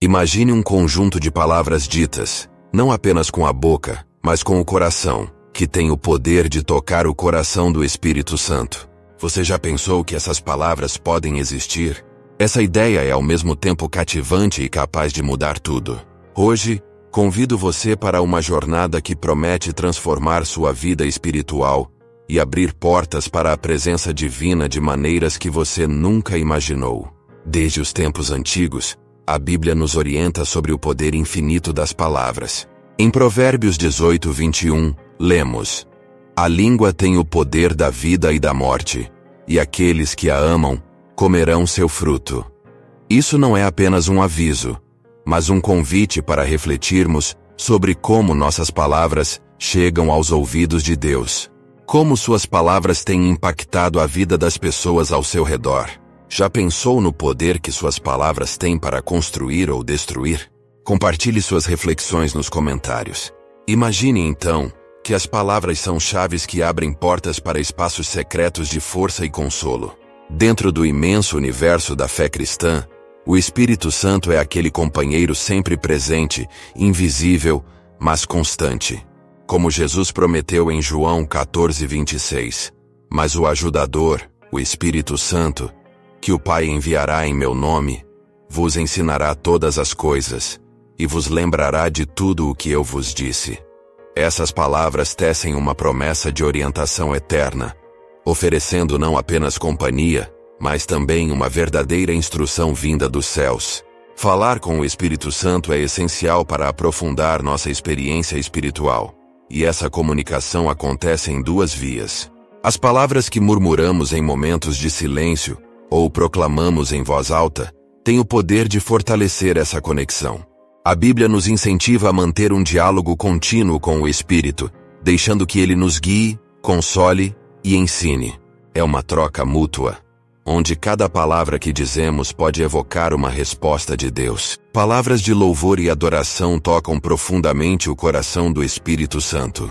Imagine um conjunto de palavras ditas, não apenas com a boca, mas com o coração, que tem o poder de tocar o coração do Espírito Santo. Você já pensou que essas palavras podem existir? Essa ideia é ao mesmo tempo cativante e capaz de mudar tudo. Hoje, convido você para uma jornada que promete transformar sua vida espiritual e abrir portas para a presença divina de maneiras que você nunca imaginou. Desde os tempos antigos, a Bíblia nos orienta sobre o poder infinito das palavras. Em Provérbios 18:21, lemos: "A língua tem o poder da vida e da morte, e aqueles que a amam comerão seu fruto." Isso não é apenas um aviso, mas um convite para refletirmos sobre como nossas palavras chegam aos ouvidos de Deus. Como suas palavras têm impactado a vida das pessoas ao seu redor. Já pensou no poder que suas palavras têm para construir ou destruir? Compartilhe suas reflexões nos comentários. Imagine então que as palavras são chaves que abrem portas para espaços secretos de força e consolo. Dentro do imenso universo da fé cristã, o Espírito Santo é aquele companheiro sempre presente, invisível, mas constante. Como Jesus prometeu em João 14:26, "Mas o ajudador, o Espírito Santo, que o Pai enviará em meu nome, vos ensinará todas as coisas, e vos lembrará de tudo o que eu vos disse." Essas palavras tecem uma promessa de orientação eterna, oferecendo não apenas companhia, mas também uma verdadeira instrução vinda dos céus. Falar com o Espírito Santo é essencial para aprofundar nossa experiência espiritual, e essa comunicação acontece em duas vias. As palavras que murmuramos em momentos de silêncio, ou proclamamos em voz alta, têm o poder de fortalecer essa conexão. A Bíblia nos incentiva a manter um diálogo contínuo com o Espírito, deixando que ele nos guie, console e ensine. É uma troca mútua, onde cada palavra que dizemos pode evocar uma resposta de Deus. Palavras de louvor e adoração tocam profundamente o coração do Espírito Santo.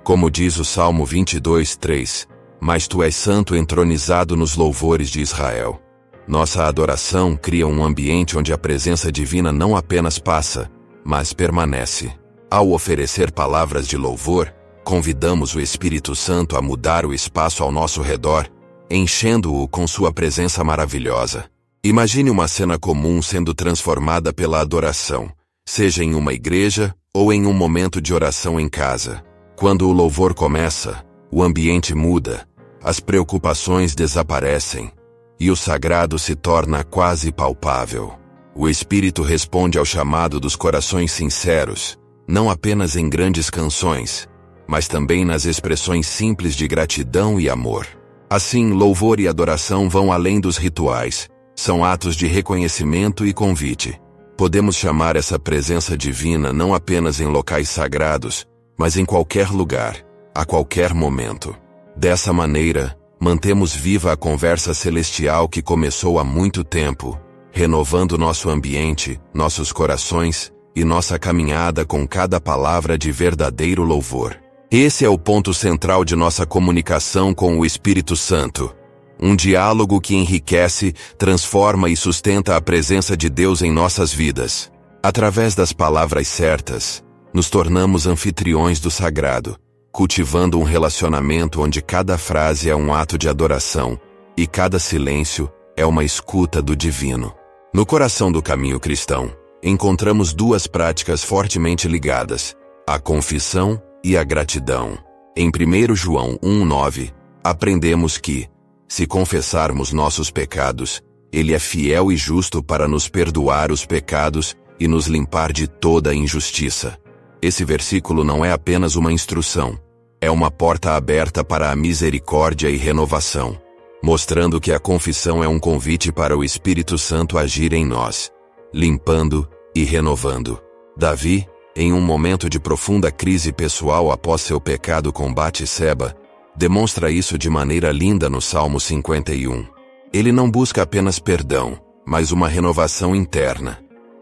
Como diz o Salmo 22:3, "Mas tu és santo entronizado nos louvores de Israel." Nossa adoração cria um ambiente onde a presença divina não apenas passa, mas permanece. Ao oferecer palavras de louvor, convidamos o Espírito Santo a mudar o espaço ao nosso redor, enchendo-o com sua presença maravilhosa. Imagine uma cena comum sendo transformada pela adoração, seja em uma igreja ou em um momento de oração em casa. Quando o louvor começa, o ambiente muda, as preocupações desaparecem, e o sagrado se torna quase palpável. O Espírito responde ao chamado dos corações sinceros, não apenas em grandes canções, mas também nas expressões simples de gratidão e amor. Assim, louvor e adoração vão além dos rituais, são atos de reconhecimento e convite. Podemos chamar essa presença divina não apenas em locais sagrados, mas em qualquer lugar, a qualquer momento. Dessa maneira, mantemos viva a conversa celestial que começou há muito tempo, renovando nosso ambiente, nossos corações e nossa caminhada com cada palavra de verdadeiro louvor. Esse é o ponto central de nossa comunicação com o Espírito Santo. Um diálogo que enriquece, transforma e sustenta a presença de Deus em nossas vidas. Através das palavras certas, nos tornamos anfitriões do sagrado, cultivando um relacionamento onde cada frase é um ato de adoração e cada silêncio é uma escuta do divino. No coração do caminho cristão, encontramos duas práticas fortemente ligadas: a confissão e a gratidão. Em 1 João 1:9, aprendemos que, se confessarmos nossos pecados, Ele é fiel e justo para nos perdoar os pecados e nos limpar de toda injustiça. Esse versículo não é apenas uma instrução, é uma porta aberta para a misericórdia e renovação, mostrando que a confissão é um convite para o Espírito Santo agir em nós, limpando e renovando. Davi, em um momento de profunda crise pessoal após seu pecado com Batseba, demonstra isso de maneira linda no Salmo 51. Ele não busca apenas perdão, mas uma renovação interna.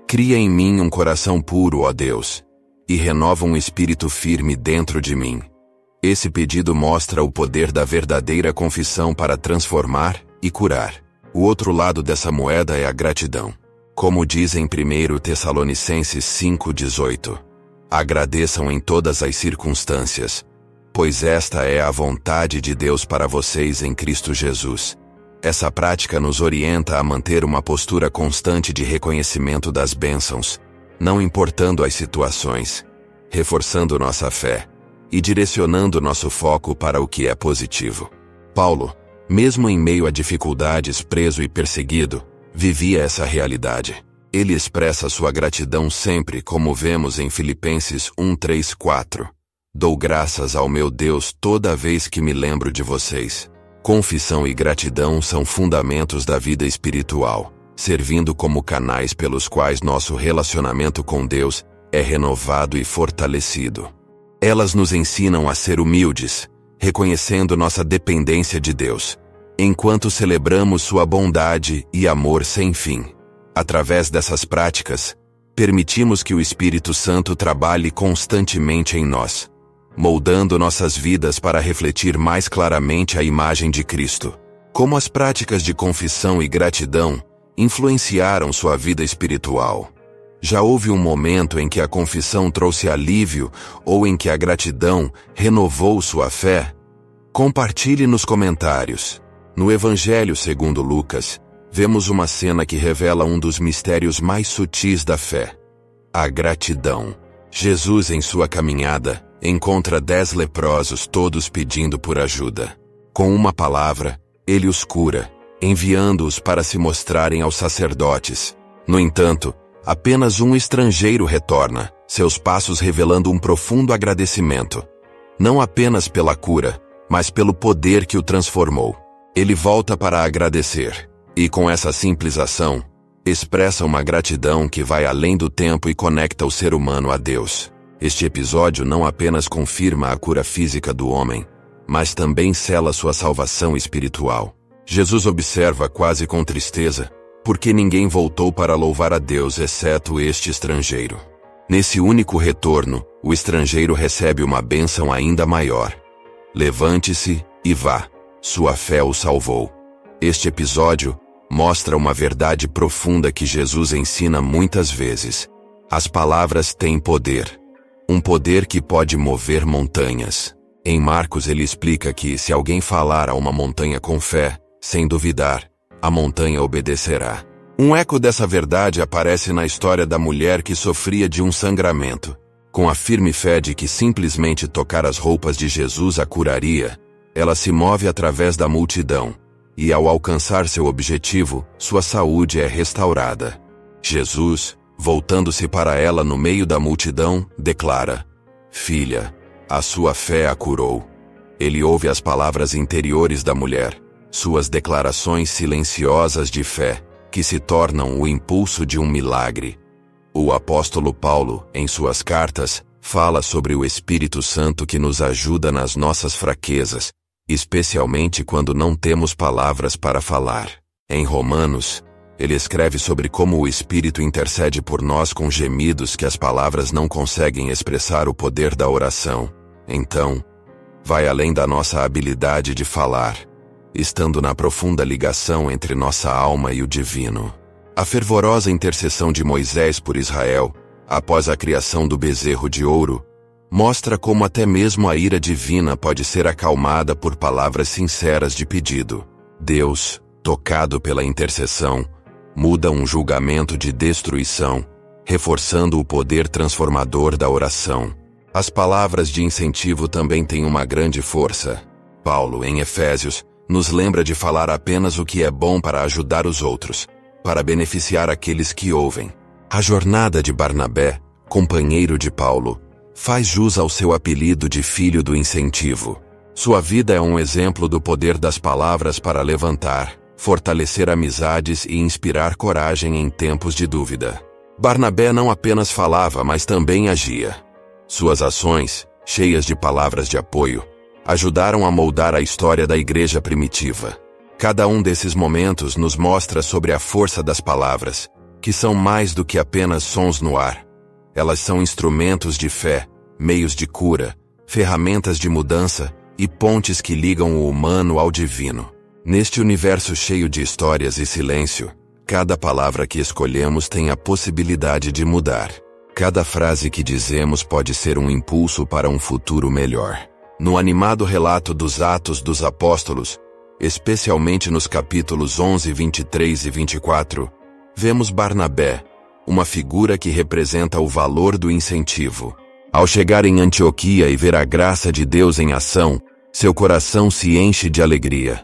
Cria em mim um coração puro, ó Deus, e renova um espírito firme dentro de mim. Esse pedido mostra o poder da verdadeira confissão para transformar e curar. O outro lado dessa moeda é a gratidão. Como diz em 1 Tessalonicenses 5,18. Agradeçam em todas as circunstâncias, pois esta é a vontade de Deus para vocês em Cristo Jesus. Essa prática nos orienta a manter uma postura constante de reconhecimento das bênçãos, não importando as situações, reforçando nossa fé e direcionando nosso foco para o que é positivo. Paulo, mesmo em meio a dificuldades, preso e perseguido, vivia essa realidade. Ele expressa sua gratidão sempre, como vemos em Filipenses 1:3-4. Dou graças ao meu Deus toda vez que me lembro de vocês. Confissão e gratidão são fundamentos da vida espiritual, servindo como canais pelos quais nosso relacionamento com Deus é renovado e fortalecido. Elas nos ensinam a ser humildes, reconhecendo nossa dependência de Deus, enquanto celebramos sua bondade e amor sem fim. Através dessas práticas, permitimos que o Espírito Santo trabalhe constantemente em nós, moldando nossas vidas para refletir mais claramente a imagem de Cristo. Como as práticas de confissão e gratidão influenciaram sua vida espiritual? Já houve um momento em que a confissão trouxe alívio ou em que a gratidão renovou sua fé? Compartilhe nos comentários. No Evangelho segundo Lucas, vemos uma cena que revela um dos mistérios mais sutis da fé: a gratidão. Jesus, em sua caminhada, encontra 10 leprosos, todos pedindo por ajuda. Com uma palavra, ele os cura, enviando-os para se mostrarem aos sacerdotes. No entanto, apenas um estrangeiro retorna, seus passos revelando um profundo agradecimento, não apenas pela cura, mas pelo poder que o transformou. Ele volta para agradecer, e com essa simples ação, expressa uma gratidão que vai além do tempo e conecta o ser humano a Deus. Este episódio não apenas confirma a cura física do homem, mas também sela sua salvação espiritual. Jesus observa quase com tristeza, porque ninguém voltou para louvar a Deus exceto este estrangeiro. Nesse único retorno, o estrangeiro recebe uma bênção ainda maior. Levante-se e vá. Sua fé o salvou. Este episódio mostra uma verdade profunda que Jesus ensina muitas vezes. As palavras têm poder. Um poder que pode mover montanhas. Em Marcos ele explica que se alguém falar a uma montanha com fé, sem duvidar, a montanha obedecerá. Um eco dessa verdade aparece na história da mulher que sofria de um sangramento. Com a firme fé de que simplesmente tocar as roupas de Jesus a curaria, ela se move através da multidão, e ao alcançar seu objetivo, sua saúde é restaurada. Jesus, voltando-se para ela no meio da multidão, declara: Filha, a sua fé a curou. Ele ouve as palavras interiores da mulher, suas declarações silenciosas de fé, que se tornam o impulso de um milagre. O apóstolo Paulo, em suas cartas, fala sobre o Espírito Santo que nos ajuda nas nossas fraquezas, especialmente quando não temos palavras para falar. Em Romanos, ele escreve sobre como o Espírito intercede por nós com gemidos que as palavras não conseguem expressar o poder da oração. Então, vai além da nossa habilidade de falar, estando na profunda ligação entre nossa alma e o divino. A fervorosa intercessão de Moisés por Israel, após a criação do bezerro de ouro, mostra como até mesmo a ira divina pode ser acalmada por palavras sinceras de pedido. Deus, tocado pela intercessão, muda um julgamento de destruição, reforçando o poder transformador da oração. As palavras de incentivo também têm uma grande força. Paulo, em Efésios, nos lembra de falar apenas o que é bom para ajudar os outros, para beneficiar aqueles que ouvem. A jornada de Barnabé, companheiro de Paulo, faz jus ao seu apelido de filho do incentivo. Sua vida é um exemplo do poder das palavras para levantar, fortalecer amizades e inspirar coragem em tempos de dúvida. Barnabé não apenas falava, mas também agia. Suas ações, cheias de palavras de apoio, ajudaram a moldar a história da igreja primitiva. Cada um desses momentos nos mostra sobre a força das palavras, que são mais do que apenas sons no ar. Elas são instrumentos de fé, meios de cura, ferramentas de mudança e pontes que ligam o humano ao divino. Neste universo cheio de histórias e silêncio, cada palavra que escolhemos tem a possibilidade de mudar. Cada frase que dizemos pode ser um impulso para um futuro melhor. No animado relato dos Atos dos Apóstolos, especialmente nos capítulos 11, 23 e 24, vemos Barnabé, uma figura que representa o valor do incentivo. Ao chegar em Antioquia e ver a graça de Deus em ação, seu coração se enche de alegria.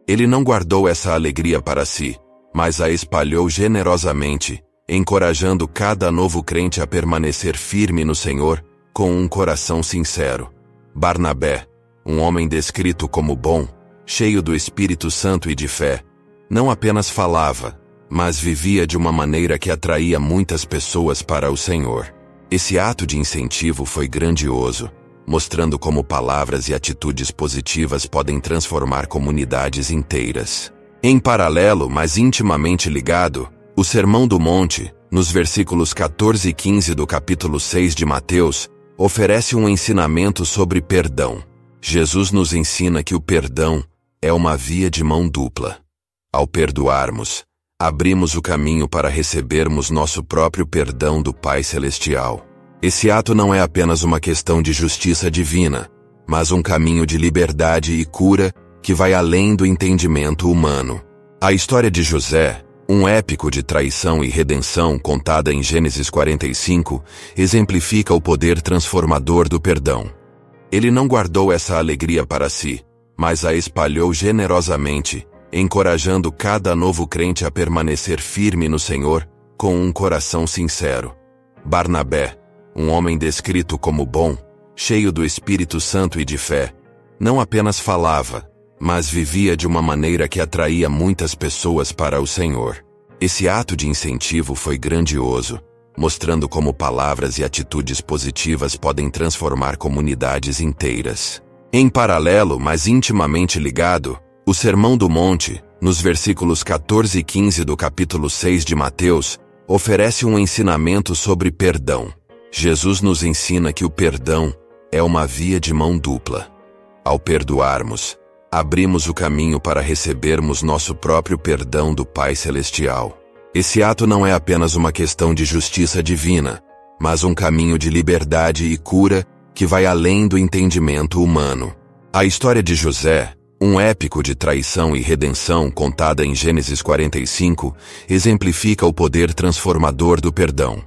Ele não guardou essa alegria para si, mas a espalhou generosamente, encorajando cada novo crente a permanecer firme no Senhor, com um coração sincero. Barnabé, um homem descrito como bom, cheio do Espírito Santo e de fé, não apenas falava, mas vivia de uma maneira que atraía muitas pessoas para o Senhor. Esse ato de incentivo foi grandioso, mostrando como palavras e atitudes positivas podem transformar comunidades inteiras. Em paralelo, mas intimamente ligado, o Sermão do Monte, nos versículos 14 e 15 do capítulo 6 de Mateus, oferece um ensinamento sobre perdão. Jesus nos ensina que o perdão é uma via de mão dupla. Ao perdoarmos, abrimos o caminho para recebermos nosso próprio perdão do Pai Celestial. Esse ato não é apenas uma questão de justiça divina, mas um caminho de liberdade e cura que vai além do entendimento humano. A história de José, um épico de traição e redenção contada em Gênesis 45, exemplifica o poder transformador do perdão. Ele não guardou essa alegria para si, mas a espalhou generosamente, encorajando cada novo crente a permanecer firme no Senhor, com um coração sincero. Barnabé, um homem descrito como bom, cheio do Espírito Santo e de fé, não apenas falava, mas vivia de uma maneira que atraía muitas pessoas para o Senhor. Esse ato de incentivo foi grandioso, mostrando como palavras e atitudes positivas podem transformar comunidades inteiras. Em paralelo, mas intimamente ligado, o Sermão do Monte, nos versículos 14 e 15 do capítulo 6 de Mateus, oferece um ensinamento sobre perdão. Jesus nos ensina que o perdão é uma via de mão dupla. Ao perdoarmos, abrimos o caminho para recebermos nosso próprio perdão do Pai Celestial. Esse ato não é apenas uma questão de justiça divina, mas um caminho de liberdade e cura que vai além do entendimento humano. A história de José, um épico de traição e redenção contada em Gênesis 45, exemplifica o poder transformador do perdão.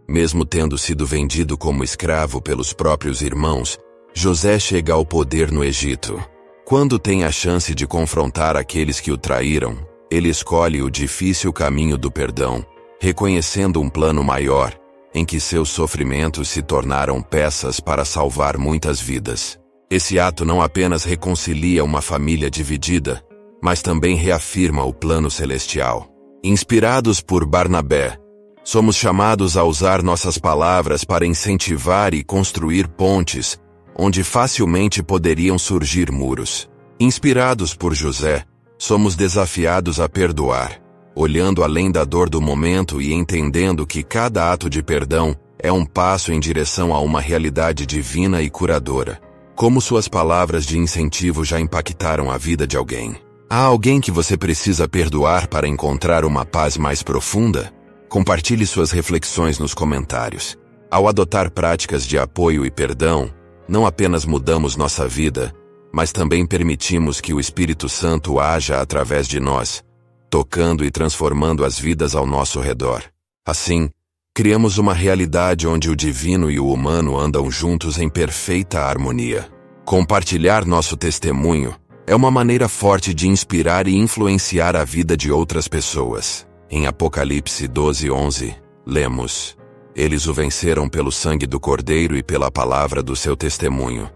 Mesmo tendo sido vendido como escravo pelos próprios irmãos, José chega ao poder no Egito. Quando tem a chance de confrontar aqueles que o traíram, ele escolhe o difícil caminho do perdão, reconhecendo um plano maior, em que seus sofrimentos se tornaram peças para salvar muitas vidas. Esse ato não apenas reconcilia uma família dividida, mas também reafirma o plano celestial. Inspirados por Barnabé, somos chamados a usar nossas palavras para incentivar e construir pontes, onde facilmente poderiam surgir muros. Inspirados por José, somos desafiados a perdoar, olhando além da dor do momento e entendendo que cada ato de perdão é um passo em direção a uma realidade divina e curadora. Como suas palavras de incentivo já impactaram a vida de alguém? Há alguém que você precisa perdoar para encontrar uma paz mais profunda? Compartilhe suas reflexões nos comentários. Ao adotar práticas de apoio e perdão, não apenas mudamos nossa vida, mas também permitimos que o Espírito Santo haja através de nós, tocando e transformando as vidas ao nosso redor. Assim, criamos uma realidade onde o divino e o humano andam juntos em perfeita harmonia. Compartilhar nosso testemunho é uma maneira forte de inspirar e influenciar a vida de outras pessoas. Em Apocalipse 12:11, lemos: Eles o venceram pelo sangue do Cordeiro e pela palavra do seu testemunho.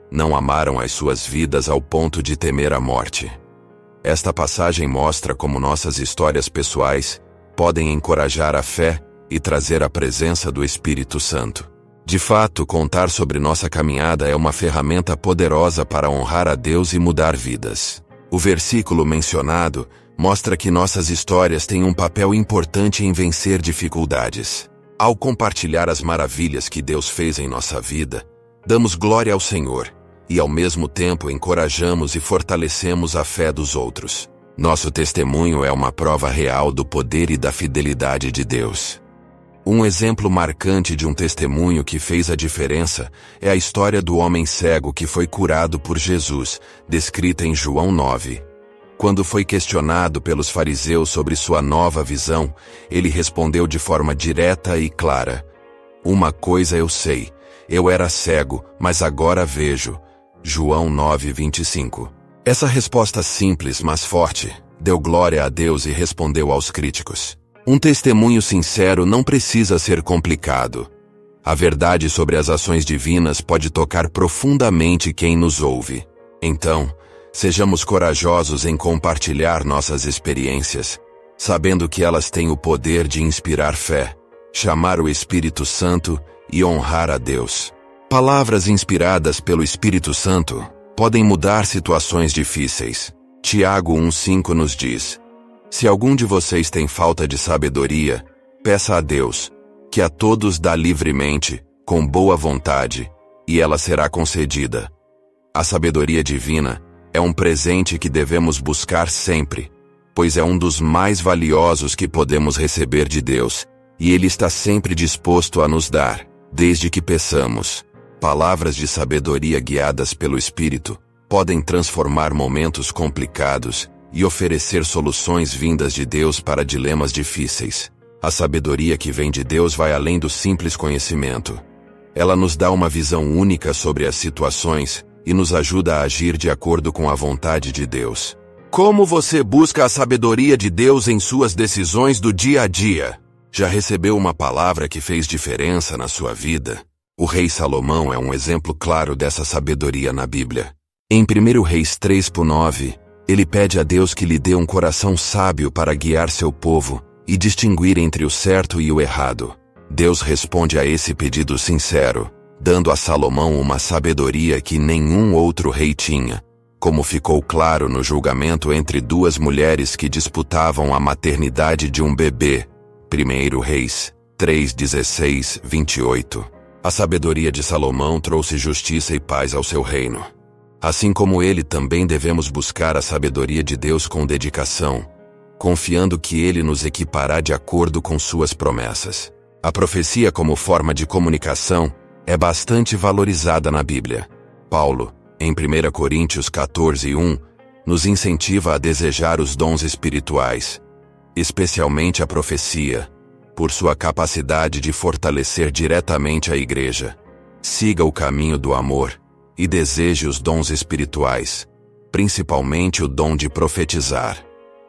Não amaram as suas vidas ao ponto de temer a morte. Esta passagem mostra como nossas histórias pessoais podem encorajar a fé e trazer a presença do Espírito Santo. De fato, contar sobre nossa caminhada é uma ferramenta poderosa para honrar a Deus e mudar vidas. O versículo mencionado mostra que nossas histórias têm um papel importante em vencer dificuldades. Ao compartilhar as maravilhas que Deus fez em nossa vida, damos glória ao Senhor e, ao mesmo tempo, encorajamos e fortalecemos a fé dos outros. Nosso testemunho é uma prova real do poder e da fidelidade de Deus. Um exemplo marcante de um testemunho que fez a diferença é a história do homem cego que foi curado por Jesus, descrita em João 9. Quando foi questionado pelos fariseus sobre sua nova visão, ele respondeu de forma direta e clara: "Uma coisa eu sei, eu era cego, mas agora vejo." João 9:25. Essa resposta simples, mas forte, deu glória a Deus e respondeu aos críticos. Um testemunho sincero não precisa ser complicado. A verdade sobre as ações divinas pode tocar profundamente quem nos ouve. Então, sejamos corajosos em compartilhar nossas experiências, sabendo que elas têm o poder de inspirar fé, chamar o Espírito Santo e honrar a Deus. Palavras inspiradas pelo Espírito Santo podem mudar situações difíceis. Tiago 1:5 nos diz: "Se algum de vocês tem falta de sabedoria, peça a Deus, que a todos dá livremente, com boa vontade, e ela será concedida." A sabedoria divina é um presente que devemos buscar sempre, pois é um dos mais valiosos que podemos receber de Deus, e Ele está sempre disposto a nos dar, desde que peçamos. Palavras de sabedoria guiadas pelo Espírito podem transformar momentos complicados e oferecer soluções vindas de Deus para dilemas difíceis. A sabedoria que vem de Deus vai além do simples conhecimento. Ela nos dá uma visão única sobre as situações e nos ajuda a agir de acordo com a vontade de Deus. Como você busca a sabedoria de Deus em suas decisões do dia a dia? Já recebeu uma palavra que fez diferença na sua vida? O rei Salomão é um exemplo claro dessa sabedoria na Bíblia. Em 1 Reis 3:9, ele pede a Deus que lhe dê um coração sábio para guiar seu povo e distinguir entre o certo e o errado. Deus responde a esse pedido sincero, dando a Salomão uma sabedoria que nenhum outro rei tinha, como ficou claro no julgamento entre duas mulheres que disputavam a maternidade de um bebê. 1 Reis 3:16-28. A sabedoria de Salomão trouxe justiça e paz ao seu reino. Assim como ele, também devemos buscar a sabedoria de Deus com dedicação, confiando que Ele nos equipará de acordo com suas promessas. A profecia como forma de comunicação é bastante valorizada na Bíblia. Paulo, em 1 Coríntios 14:1, nos incentiva a desejar os dons espirituais, especialmente a profecia, por sua capacidade de fortalecer diretamente a igreja. Siga o caminho do amor e deseje os dons espirituais, principalmente o dom de profetizar.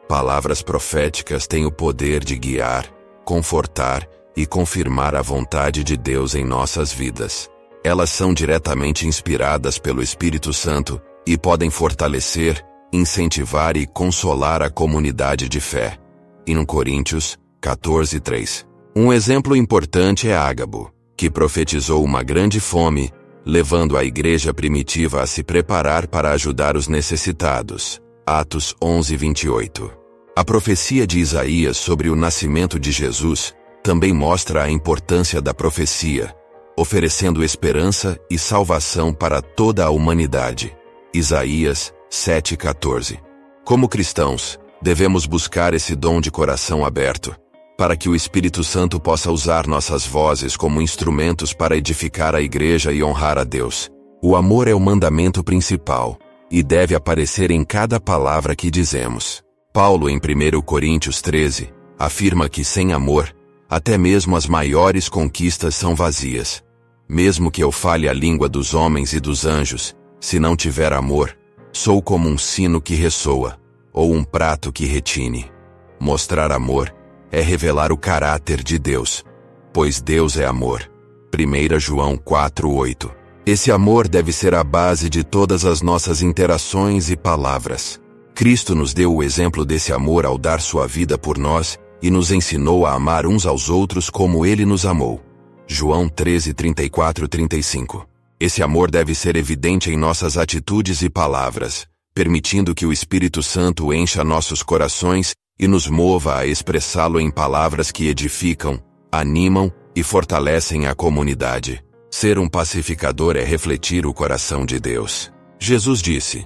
Palavras proféticas têm o poder de guiar, confortar e confirmar a vontade de Deus em nossas vidas. Elas são diretamente inspiradas pelo Espírito Santo e podem fortalecer, incentivar e consolar a comunidade de fé. 1 Coríntios 14:3. Um exemplo importante é Ágabo, que profetizou uma grande fome, levando a igreja primitiva a se preparar para ajudar os necessitados. Atos 11:28. A profecia de Isaías sobre o nascimento de Jesus também mostra a importância da profecia, oferecendo esperança e salvação para toda a humanidade. Isaías 7:14. Como cristãos, devemos buscar esse dom de coração aberto, para que o Espírito Santo possa usar nossas vozes como instrumentos para edificar a igreja e honrar a Deus. O amor é o mandamento principal e deve aparecer em cada palavra que dizemos. Paulo, em 1 Coríntios 13, afirma que sem amor, até mesmo as maiores conquistas são vazias. Mesmo que eu fale a língua dos homens e dos anjos, se não tiver amor, sou como um sino que ressoa, ou um prato que retine. Mostrar amor é revelar o caráter de Deus, pois Deus é amor. 1 João 4:8. Esse amor deve ser a base de todas as nossas interações e palavras. Cristo nos deu o exemplo desse amor ao dar sua vida por nós e nos ensinou a amar uns aos outros como Ele nos amou. João 13:34-35. Esse amor deve ser evidente em nossas atitudes e palavras, permitindo que o Espírito Santo encha nossos corações e nos mova a expressá-lo em palavras que edificam, animam e fortalecem a comunidade. Ser um pacificador é refletir o coração de Deus. Jesus disse: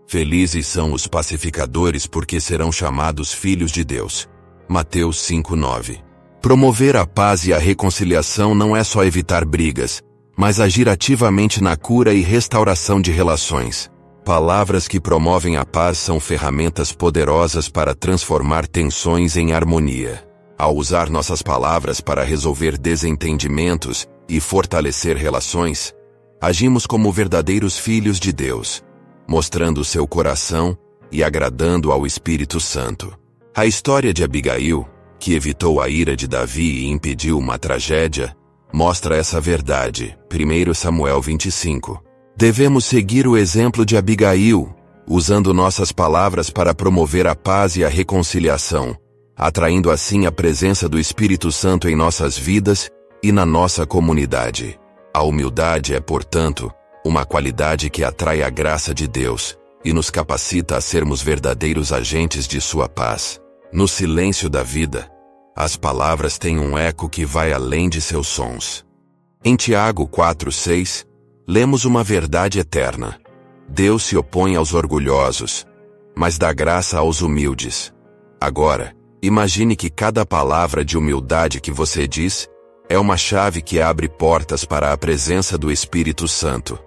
Felizes são os pacificadores porque serão chamados filhos de Deus. Mateus 5:9. Promover a paz e a reconciliação não é só evitar brigas, mas agir ativamente na cura e restauração de relações. Palavras que promovem a paz são ferramentas poderosas para transformar tensões em harmonia. Ao usar nossas palavras para resolver desentendimentos e fortalecer relações, agimos como verdadeiros filhos de Deus, mostrando seu coração e agradando ao Espírito Santo. A história de Abigail, que evitou a ira de Davi e impediu uma tragédia, mostra essa verdade. 1 Samuel 25. Devemos seguir o exemplo de Abigail, usando nossas palavras para promover a paz e a reconciliação, atraindo assim a presença do Espírito Santo em nossas vidas e na nossa comunidade. A humildade é, portanto, uma qualidade que atrai a graça de Deus e nos capacita a sermos verdadeiros agentes de sua paz. No silêncio da vida, as palavras têm um eco que vai além de seus sons. Em Tiago 4:6, lemos uma verdade eterna. Deus se opõe aos orgulhosos, mas dá graça aos humildes. Agora, imagine que cada palavra de humildade que você diz é uma chave que abre portas para a presença do Espírito Santo.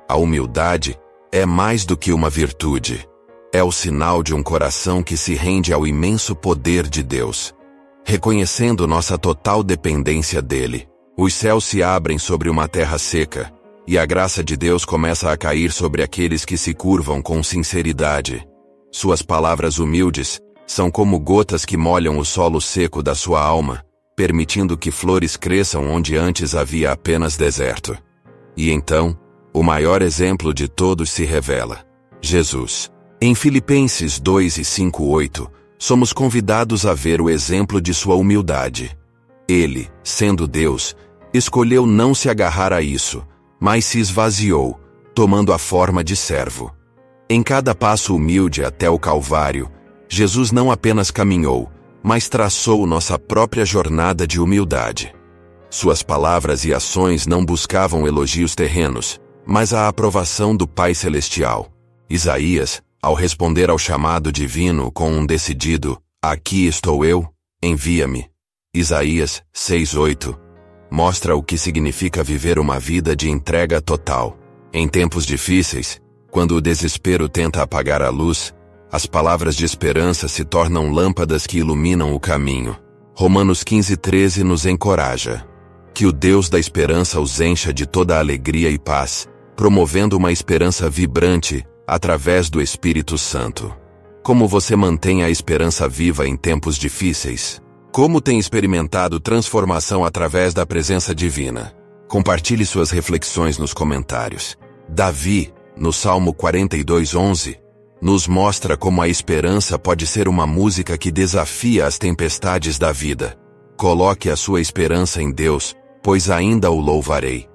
A humildade é mais do que uma virtude. É o sinal de um coração que se rende ao imenso poder de Deus. Reconhecendo nossa total dependência dele, os céus se abrem sobre uma terra seca, e a graça de Deus começa a cair sobre aqueles que se curvam com sinceridade. Suas palavras humildes são como gotas que molham o solo seco da sua alma, permitindo que flores cresçam onde antes havia apenas deserto. E então, o maior exemplo de todos se revela: Jesus. Em Filipenses 2:5-8, somos convidados a ver o exemplo de sua humildade. Ele, sendo Deus, escolheu não se agarrar a isso, mas se esvaziou, tomando a forma de servo. Em cada passo humilde até o Calvário, Jesus não apenas caminhou, mas traçou nossa própria jornada de humildade. Suas palavras e ações não buscavam elogios terrenos, mas a aprovação do Pai Celestial. Isaías, ao responder ao chamado divino com um decidido, "Aqui estou eu, envia-me", Isaías 6:8, mostra o que significa viver uma vida de entrega total. Em tempos difíceis, quando o desespero tenta apagar a luz, as palavras de esperança se tornam lâmpadas que iluminam o caminho. Romanos 15:13 nos encoraja: que o Deus da esperança os encha de toda alegria e paz, promovendo uma esperança vibrante através do Espírito Santo. Como você mantém a esperança viva em tempos difíceis? Como tem experimentado transformação através da presença divina? Compartilhe suas reflexões nos comentários. Davi, no Salmo 42:11, nos mostra como a esperança pode ser uma música que desafia as tempestades da vida. Coloque a sua esperança em Deus, pois ainda o louvarei.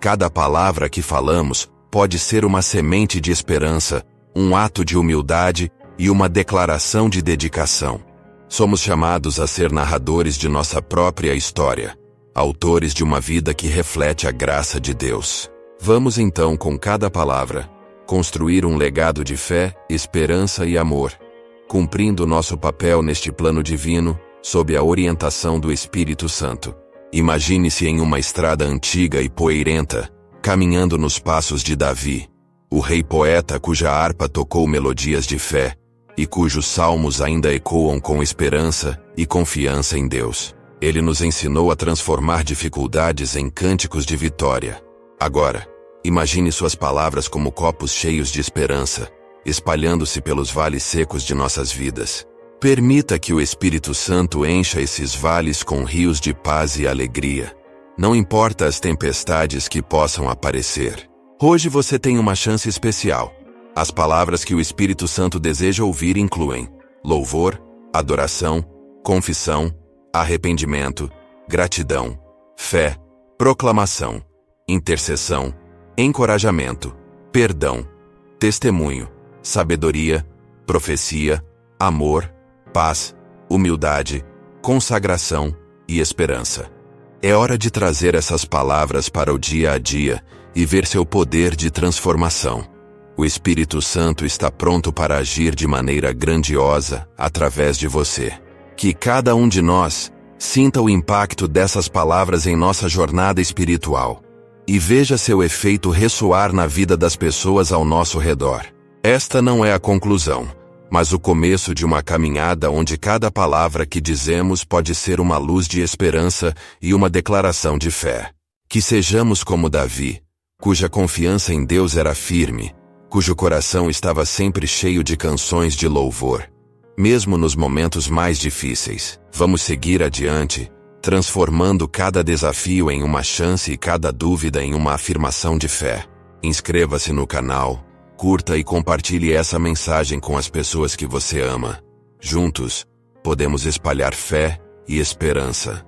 Cada palavra que falamos pode ser uma semente de esperança, um ato de humildade e uma declaração de dedicação. Somos chamados a ser narradores de nossa própria história, autores de uma vida que reflete a graça de Deus. Vamos então, com cada palavra, construir um legado de fé, esperança e amor, cumprindo nosso papel neste plano divino, sob a orientação do Espírito Santo. Imagine-se em uma estrada antiga e poeirenta, caminhando nos passos de Davi, o rei poeta cuja harpa tocou melodias de fé, e cujos salmos ainda ecoam com esperança e confiança em Deus. Ele nos ensinou a transformar dificuldades em cânticos de vitória. Agora, imagine suas palavras como copos cheios de esperança, espalhando-se pelos vales secos de nossas vidas. Permita que o Espírito Santo encha esses vales com rios de paz e alegria. Não importa as tempestades que possam aparecer. Hoje você tem uma chance especial. As palavras que o Espírito Santo deseja ouvir incluem louvor, adoração, confissão, arrependimento, gratidão, fé, proclamação, intercessão, encorajamento, perdão, testemunho, sabedoria, profecia, amor, paz, humildade, consagração e esperança. É hora de trazer essas palavras para o dia a dia e ver seu poder de transformação. O Espírito Santo está pronto para agir de maneira grandiosa através de você. Que cada um de nós sinta o impacto dessas palavras em nossa jornada espiritual e veja seu efeito ressoar na vida das pessoas ao nosso redor. Esta não é a conclusão, mas o começo de uma caminhada onde cada palavra que dizemos pode ser uma luz de esperança e uma declaração de fé. Que sejamos como Davi, cuja confiança em Deus era firme, cujo coração estava sempre cheio de canções de louvor. Mesmo nos momentos mais difíceis, vamos seguir adiante, transformando cada desafio em uma chance e cada dúvida em uma afirmação de fé. Inscreva-se no canal, curta e compartilhe essa mensagem com as pessoas que você ama. Juntos, podemos espalhar fé e esperança.